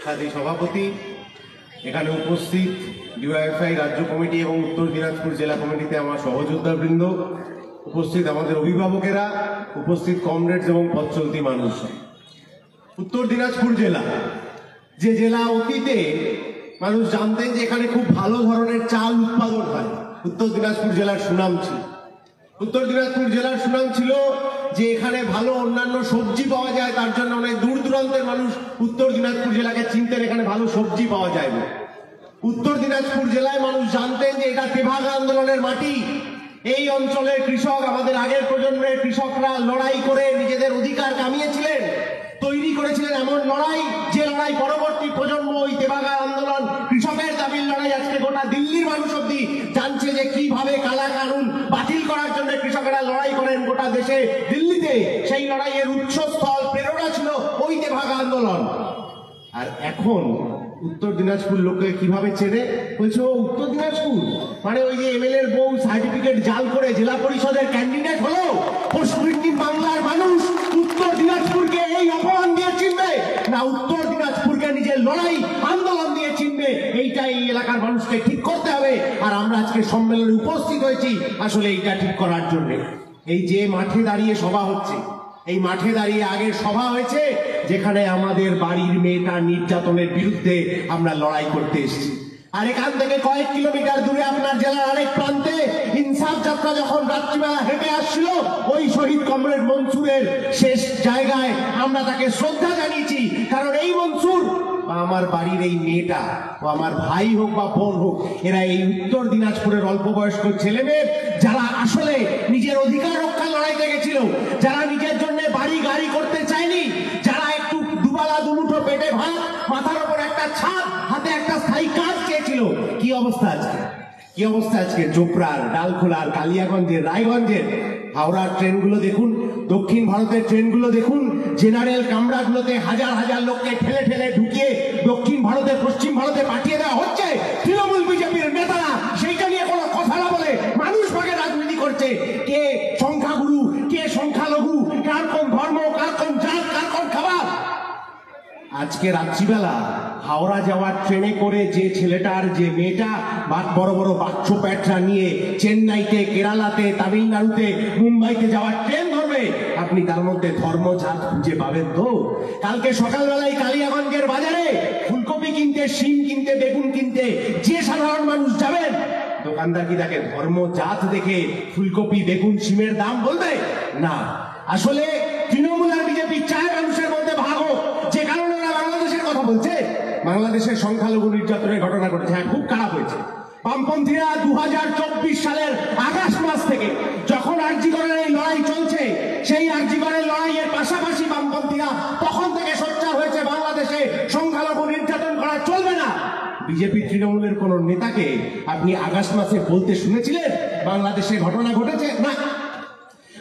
সাথী সভাপতি, এখানে উপস্থিত ডিওয়াইএফআই রাজ্য কমিটি এবং উত্তর দিনাজপুর জেলা কমিটিতে আমার সহযোদ্ধাবৃন্দ, উপস্থিত আমাদের অভিভাবকেরা, উপস্থিত কমরেডস এবং পথ চলতি মানুষ। উত্তর দিনাজপুর জেলা যে জেলা অতীতে মানুষ জানতেন যে এখানে খুব ভালো ধরনের চাল উৎপাদন হয়। উত্তর দিনাজপুর জেলার সুনাম ছিল। উত্তর দিনাজপুর জেলার সুনাম ছিল যে এখানে ভালো অন্যান্য সবজি পাওয়া যায়, তার জন্য অনেক দূর দূরান্তের মানুষ উত্তর দিনাজপুর জেলাকে চিনতেন, এখানে ভালো সবজি পাওয়া যায় না। উত্তর দিনাজপুর জেলায় মানুষ জানতেন যে এটা তেভাগা আন্দোলনের মাটি। এই অঞ্চলের কৃষক, আমাদের আগের প্রজন্মের কৃষকরা লড়াই করে নিজেদের অধিকার কামিয়েছিলেন, তৈরি করেছিলেন এমন লড়াই, যে লড়াই পরবর্তী প্রজন্ম ওই তেভাগা আন্দোলন, কৃষকের দাবির লড়াই আজকে গোটা দিল্লির মানুষ অব্দি জানছে যে কিভাবে কালা কানুন বাতিল করার জন্য কৃষকেরা লড়াই করেন গোটা দেশে দিল্লিতে। সেই লড়াইয়ের উৎসস্থল, প্রেরণা ছিল ওই তেভাগা আন্দোলন। আর এখন উত্তর দিনাজপুর লোকে কিভাবে চেনে? বলছে ও উত্তর দিনাজপুর মানে ওই যে এমএলএ এর বউ সার্টিফিকেট জাল করে জেলা পরিষদের ক্যান্ডিডেট হলো। পশ্চিম বাংলার মানুষ উত্তর দিনাজপুরকে এই অপমান দিয়ে চিনবে না উত্তর দিনাজপুরকে নিজের লড়াই আন্দোলন দিয়ে চিনবে? এইটাই এই এলাকার মানুষকে ঠিক করতে হবে। আর আমরা আজকে সম্মেলনে উপস্থিত হয়েছি আসলে এইটা ঠিক করার জন্য। এই যে মাঠে দাঁড়িয়ে সভা হচ্ছে, এই মাঠে দাঁড়িয়ে আগে সভা হয়েছে যেখানে আমাদের বাড়ির মেয়েটা নির্যাতনের বিরুদ্ধে আমরা লড়াই করতে এসেছি। আর এখান থেকে কয়েক কিলোমিটার দূরে আপনার জেলার আরেক প্রান্তে ইনসাফ যাত্রা যখন রাত্রিবেলা হেঁটে আসছিল, ওই শহীদ কমরেড মনসুরের শেষ জায়গায় আমরা তাকে শ্রদ্ধা জানিয়েছি। কারণ এই মনসুর বা আমার বাড়ির এই মেয়েটা, ও আমার ভাই হোক বা বোন হোক, এরা এই উত্তর দিনাজপুরের অল্প বয়স্ক ছেলে মেয়ে যারা আসলে নিজের অধিকার রক্ষা লড়াইতে গেছিল, যারা নিজের জন্য বাড়ি গাড়ি করতে চায়নি, যারা একটু দুবেলা দুমুঠো পেটে ভাত, মাথার উপর একটা ছাদ, হাতে একটা স্থায়ী কাজ চেয়েছিল। কি অবস্থা আজকে? কি অবস্থা আজকে চোপড়ার, ডালখোলার, কালিয়াগঞ্জের, রায়গঞ্জের, হাওড়ার ট্রেনগুলো দেখুন, দক্ষিণ ভারতের ট্রেনগুলো দেখুন, জেনারেল কামরাগুলোতে হাজার হাজার লোককে ঠেলে ঠেলে ঢুকিয়ে দক্ষিণ ভারতে, পশ্চিম ভারতে পাঠিয়ে দেওয়া হচ্ছে। তৃণমূল বিজেপির নেতারা সেইটা নিয়ে কোনো কথা না বলে মানুষ ভাগে রাজনীতি করছে। কে সংখ্যাগুরু, কে সংখ্যালঘু, কার কোন ধর্ম, কার কোন জাত, কার কোন খাবার। আজকে রাত্রিবেলা হাওড়া যাওয়ার ট্রেনে করে যে ছেলেটার, যে মেয়েটা বড় বড় বাচ্চ প্যাটরা নিয়ে চেন্নাইতে, কেরালাতে, তামিলনাড়ুতে, মুম্বাইতে যাওয়ার ট্রেন ধরবে, আপনি তার মধ্যে ধর্ম জাত খুঁজে পাবেন তো? কালকে সকালবেলায় কালিয়াগঞ্জের বাজারে ফুলকপি কিনতে, শিম কিনতে, বেগুন কিনতে যে সাধারণ মানুষ যাবেন, দোকানদার কি তাকে ধর্ম জাত দেখে ফুলকপি, বেগুন, শিমের দাম বলবে? না। আসলে তৃণমূল আর বিজেপি চায় মানুষের মধ্যে ভাগ হোক। যে কারণে ওরা বাংলাদেশের কথা বলছে, বাংলাদেশের সংখ্যালঘু নির্যাতনের ঘটনা ঘটেছে। হ্যাঁ, খুব খারাপ হয়েছে। বামপন্থীরা 2024 সালের আগস্ট মাস থেকে যখন আরজিকরের এই লড়াই চলছে, সেই আরজিকরের লড়াইয়ের পাশাপাশি বামপন্থীরা তখন থেকে সোচ্চার হয়েছে বাংলাদেশে সংখ্যালঘু নির্যাতন করা চলবে না। বিজেপি তৃণমূলের কোন নেতাকে আপনি আগস্ট মাসে বলতে শুনেছিলেন বাংলাদেশে ঘটনা ঘটেছে? না।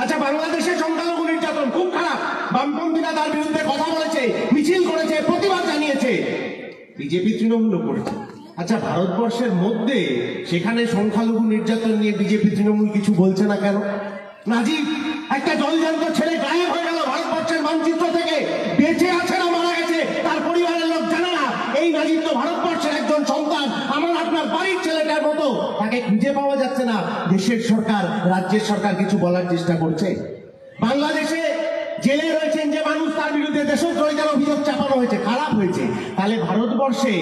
আচ্ছা, বাংলাদেশে সংখ্যালঘু নির্যাতন খুব খারাপ, বামপন্থীরা তার বিরুদ্ধে কথা বলেছে, মিছিল করেছে, প্রতিবাদ জানিয়েছে, বিজেপি তৃণমূলও করেছে। আচ্ছা, ভারতবর্ষের মধ্যে সেখানে সংখ্যালঘু নির্যাতন নিয়ে বিজেপি তৃণমূল কিছু বলছে না কেন? নাজিব, একটা জলজান্ত ছেলে গায়েব হয়ে গেল ভারতবর্ষের মানচিত্র থেকে, বেঁচে আছে না মারা গেছে তার পরিবারের লোক জানে না। এই নাজিব তো ভারতবর্ষের একজন সন্তান, আমার আপনার বাড়ির ছেলেটার মতো, তাকে খুঁজে পাওয়া যাচ্ছে না। দেশের সরকার, রাজ্যের সরকার কিছু বলার চেষ্টা করছে? বাংলাদেশে জেলে রয়েছেন যে মানুষ, তার বিরুদ্ধে দেশদ্রোহিতার অভিযোগ চাপানো হয়েছে, খারাপ হয়েছে। তাহলে ভারতবর্ষে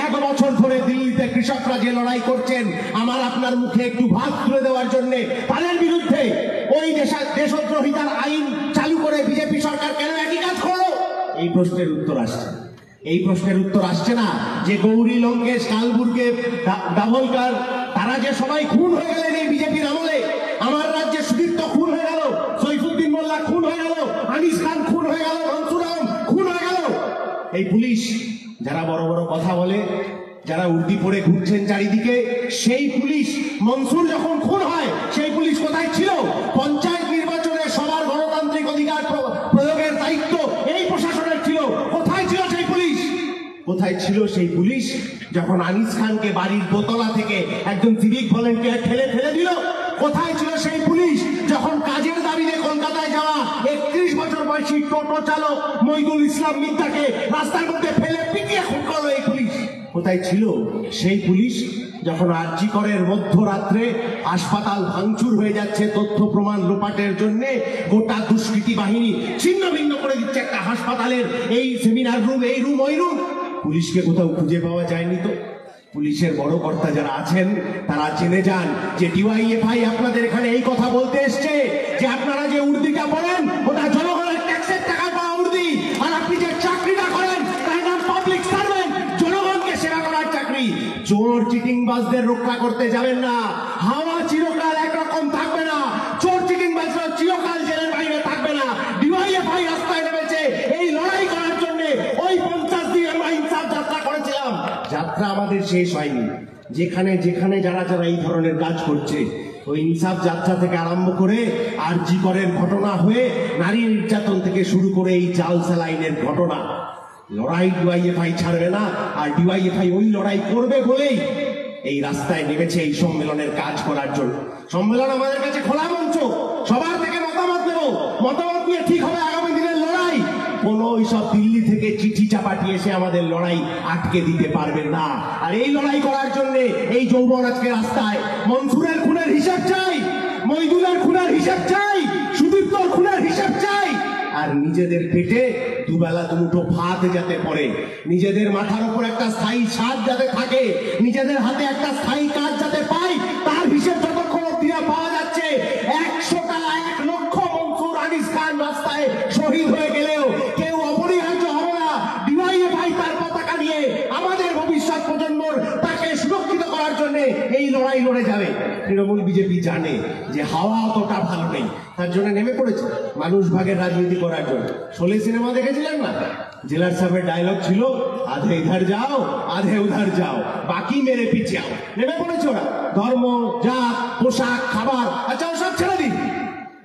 1 বছর ধরে দিল্লিতে কৃষকরা যে লড়াই করছেন আমার আপনার মুখে একটু ভাত তুলে দেওয়ার জন্য, তাদের বিরুদ্ধে ওই দেশদ্রোহিতার আইন চালু করে বিজেপি সরকার কেন একই কাজ করলো? এই প্রশ্নের উত্তর আসছে। এই প্রশ্নের উত্তর আসছে না যে গৌরী লঙ্কেশ, কালবুর্গে, দাভোলকর, তারা যে সবাই খুন হয়ে গেলেন এই বিজেপির আমলে। আমার রাজ্যে সুদীপ্ত খুন হয়ে গেল, সৈফুদ্দিন মোল্লা খুন হয়ে গেল, আনিস খান খুন হয়ে গেল, মনসুর আলম খুন হয়ে গেল। এই পুলিশ যারা বড় বড় কথা বলে, যারা উর্দি পড়ে ঘুরছেন চারিদিকে, সেই পুলিশ মনসুর যখন খুন হয় সেই পুলিশ কোথায় ছিল? পঞ্চায়েত নির্বাচনে সবার গণতান্ত্রিক অধিকার প্রয়োগের দায়িত্ব এই প্রশাসনের ছিল। কোথায় ছিল সেই পুলিশ? কোথায় ছিল সেই পুলিশ যখন আনিস খানকে বাড়ির দোতলা থেকে একজন সিভিক ভলেন্টিয়ার ঠেলে দিল? কোথায় ছিল সেই পুলিশ যখন কাজের দাবিতে কলকাতায় যাওয়া 31 বছর বয়সী টোটো চালক মইদুল ইসলাম মিদ্দাকে রাস্তার মধ্যে ফেলে পিটিয়ে খুন করলো এই পুলিশ। কোথায় ছিল সেই পুলিশ যখন আরজি করের মধ্যরাত্রে হাসপাতাল ভাঙচুর হয়ে যাচ্ছে তথ্য প্রমাণ লোপাটের জন্য, গোটা দুষ্কৃতী বাহিনী ছিন্ন ভিন্ন করে দিচ্ছে একটা হাসপাতালের এই সেমিনার রুম, এই রুম, ওই রুম। পুলিশকে কোথাও খুঁজে পাওয়া যায়নি। তো পুলিশের বড় কর্তা যারা আছেন তারা জেনে যান যে ডিওয়াইএফআই আপনাদের এখানে এই কথা বলতে এসছে যে আপনারা যে উর্দিটা বলেন ওটা জনগণের ট্যাক্সের টাকা পাওয়া উর্দি, আর আপনি যে চাকরিটা করেন তার নাম পাবলিক সার্ভেন্ট, জনগণকে সেবা করার চাকরি। চোর চিটিংবাজদের রক্ষা করতে যাবেন না, হাওয়া চিরকাল একরকম থাকবে না, চোর চিটিংবাজরা চিরকাল জেলের বাইরে থাকবে না। ডিওয়াইএফআই রাস্তায় নেমেছে এই লড়াই করার জন্য। ওই 50 দিন আমরা ইনসাফ যাত্রা করেছিলাম, যাত্রা আমাদের শেষ হয়নি। যেখানে যেখানে যারা যারা এই ধরনের কাজ করছে, ওই ইনসাফ যাত্রা থেকে আরম্ভ করে আরজি করের ঘটনা হয়ে নারী নির্যাতন থেকে শুরু করে এই জাল স্যালাইনের ঘটনা, লড়াই ডিওয়াইএফআই ছাড়বে না। আর ডিওয়াইএফআই ওই লড়াই করবে বলেই এই রাস্তায় নেমেছে এই সম্মেলনের কাজ করার জন্য। সম্মেলন আমাদের কাছে খোলা মঞ্চ, সবার থেকে মতামত নেব, মতামত নিয়ে ঠিক হবে আগামী দিনের লড়াই। কোনো ওইসব দিল্লি থেকে চিঠি চাপাটি এসে আমাদের লড়াই আটকে দিতে পারবেন না। আর এই লড়াই করার জন্য এই যৌবন আজকে রাস্তায়। মনসুরের খুনের হিসাব চাই, মইদুলের খুনের হিসাব চাই, সুদীপ্তর খুনের হিসাব চাই। আর নিজেদের পেটে দুবেলা দুমুঠো ভাত যাতে পড়ে, নিজেদের মাথার উপর একটা স্থায়ী ছাদ যাতে থাকে, নিজেদের হাতে একটা স্থায়ী কাজ যাতে পাই, তার হিসেব যতক্ষণ দিয়ে পাওয়া যাচ্ছে। 100টা 1 লক্ষ মনসুর আনিস খান রাস্তায় শহীদ হয়ে গেলেও কেউ অপরিহার্য হবে না। ডিওয়াইএফআই তার পতাকা নিয়ে আমাদের ভবিষ্যৎ প্রজন্মর তাকে সুরক্ষিত করার জন্য এই লড়াই লড়ে যাবে। তৃণমূল বিজেপি জানে যে হাওয়া অতটা ভালো নেই, তার জন্য নেমে পড়েছে মানুষ ভাগের রাজনীতি করার জন্য। শোলে সিনেমা দেখেছিলেন না? জেলার সাহেবের ডায়লগ ছিল, আধে ইধার যাও আধে উধার যাও, বাকি মেরে পিছিয়ে আও। নেমে পড়েছে ওরা। ধর্ম, জাত, পোশাক, খাবার, আচ্ছা ওসব ছেড়ে দিন।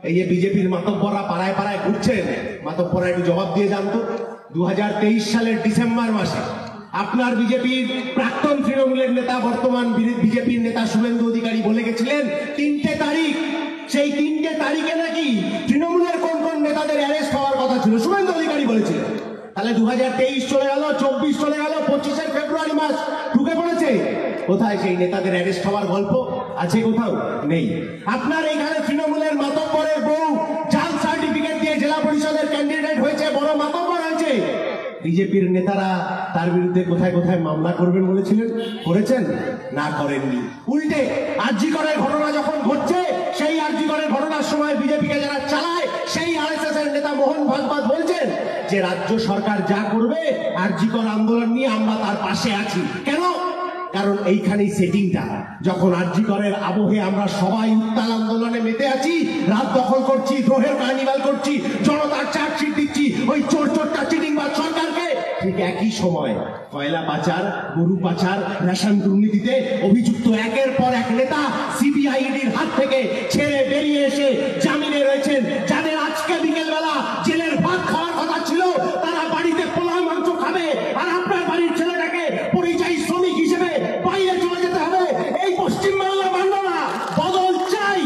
এই যে বিজেপির মাতব্বররা পাড়ায় পাড়ায় ঘুরছেন, মাতব্বররা একটু জবাব দিয়ে জানতো। 2023 সালের ডিসেম্বর মাসে আপনার বিজেপির প্রাক্তন তৃণমূলের নেতা বর্তমান বিজেপির নেতা শুভেন্দু অধিকারী বলে গেছিলেন 3টে তারিখ, সেই 3টে তারিখে নাকি তৃণমূলের কোন কোন নেতাদের অ্যারেস্ট হওয়ার কথা ছিল, শুভেন্দু অধিকারী বলেছিলেন। তাহলে 2023 চলে গেল, 24 চলে গেল, 25 ফেব্রুয়ারি মাস ঢুকে পড়েছে। কোথায় সেই নেতাদের অ্যারেস্ট হওয়ার গল্প আছে? কোথাও নেই। আপনার এখানে তৃণমূলের মাতব্বরের বউ জাল সার্টিফিকেট দিয়ে জেলা পরিষদের ক্যান্ডিডেট হয়েছে, বড় মাতব্বর হয়েছে। বিজেপির নেতারা তার বিরুদ্ধে কোথায় কোথায় মামলা করবেন বলেছিলেন, করেছেন না? করেননি। উল্টে আরজি করের ঘটনা যখন ঘটছে, সেই আরজি করের ঘটনার সময় বিজেপিকে যারা চালায় সেই আরএসএস এর নেতা মোহন ভাগবত বলছেন যে রাজ্য সরকার যা করবে আরজি কর আন্দোলন নিয়ে আমরা তার পাশে আছি। কেন? কারণ এইখানেই সেটিংটা। যখন আরজি করের আবহে আমরা সবাই উত্তাল আন্দোলনে মেতে আছি, রাত দখল করছি, দ্রোহের কার্নিভাল করছি, জনতার চার্জশিট দিচ্ছি ওই চোর চোরটা চিটিংবাজ সরকারকে, ঠিক একই সময় কয়লা পাচার, গরু পাচার, রেশন দুর্নীতিতে অভিযুক্ত একের পর এক নেতা সিবিআইডির হাত থেকে ছেড়ে বেরিয়ে এসে জামিনে রয়েছেন। যাদের আজকে বিকেল বেলা জেলের ভাত খাওয়ার কথা ছিল, তারা বাড়িতে পোলাও মাংস খাবে, আর আপনার বাড়ির ছেলেটাকে পরিযায়ী শ্রমিক হিসেবে বাইরে চলে যেতে হবে। এই পশ্চিমবাংলা মানব না, বদল চাই।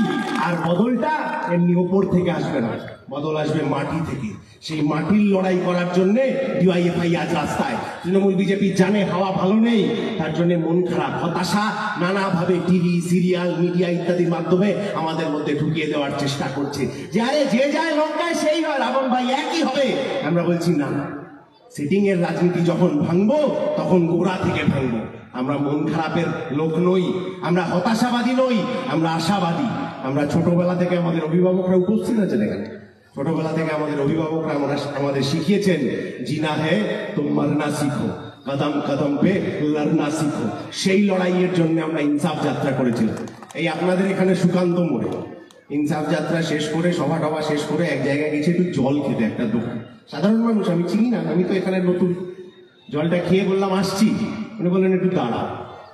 আর বদলটা এমনি ওপর থেকে আসবে না, বদল আসবে মাটি থেকে। সেই মাটির লড়াই করার জন্য ডিওয়াইএফআই আজ রাস্তায়। তৃণমূল বিজেপি জানে হাওয়া ভালো নেই, তার জন্য মন খারাপ, হতাশা নানাভাবে টিভি, সিরিয়াল, মিডিয়া ইত্যাদির মাধ্যমে আমাদের মধ্যে ঢুকিয়ে দেওয়ার চেষ্টা করছে যে আরে যে যায় লঙ্কায় সেই হয়, রাবণ ভাই একই হবে। আমরা বলছি না, সেটিং এর রাজনীতি যখন ভাঙবো তখন গোড়া থেকে ভাঙবো। আমরা মন খারাপের লোক নই, আমরা হতাশাবাদী নই, আমরা আশাবাদী। আমরা ছোটবেলা থেকে আমাদের অভিভাবকরা উপস্থিত আছেন এখানে, ছোটবেলা থেকে আমাদের অভিভাবকরা আমাদের শিখিয়েছেন জিনা হে তো মরনা শিখো, কদম কদম পে লড়না শিখো। সেই লড়াইয়ের জন্য আমরা ইনসাফ যাত্রা করেছিলাম এই আপনাদের এখানে সুকান্ত মোড়ে। ইনসাফ যাত্রা শেষ করে, সভা টভা শেষ করে এক জায়গায় গেছে একটু জল খেতে, একটা দোকান। সাধারণ মানুষ, আমি চিনি না, আমি তো এখানে নতুন। জলটা খেয়ে বললাম আসছি, উনি বললেন একটু দাঁড়া।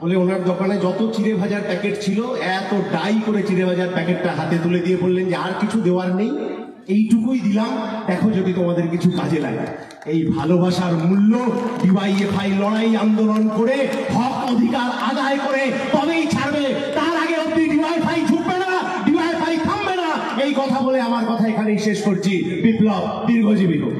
বলে ওনার দোকানে যত চিড়ে ভাজার প্যাকেট ছিল, এত ডাই করে চিড়ে ভাজার প্যাকেটটা হাতে তুলে দিয়ে বললেন যে আর কিছু দেওয়ার নেই, এইটুকুই দিলাম, দেখো যদি তোমাদের কিছু কাজে লাগে। এই ভালোবাসার মূল্য ডিওয়াইএফআই লড়াই আন্দোলন করে হক অধিকার আদায় করে তবেই ছাড়বে। তার আগে অব্দি ডিওয়াইএফআই ঝুঁকবে না, ডিওয়াইএফআই থামবে না। এই কথা বলে আমার কথা এখানেই শেষ করছি। বিপ্লব দীর্ঘজীবী হোক।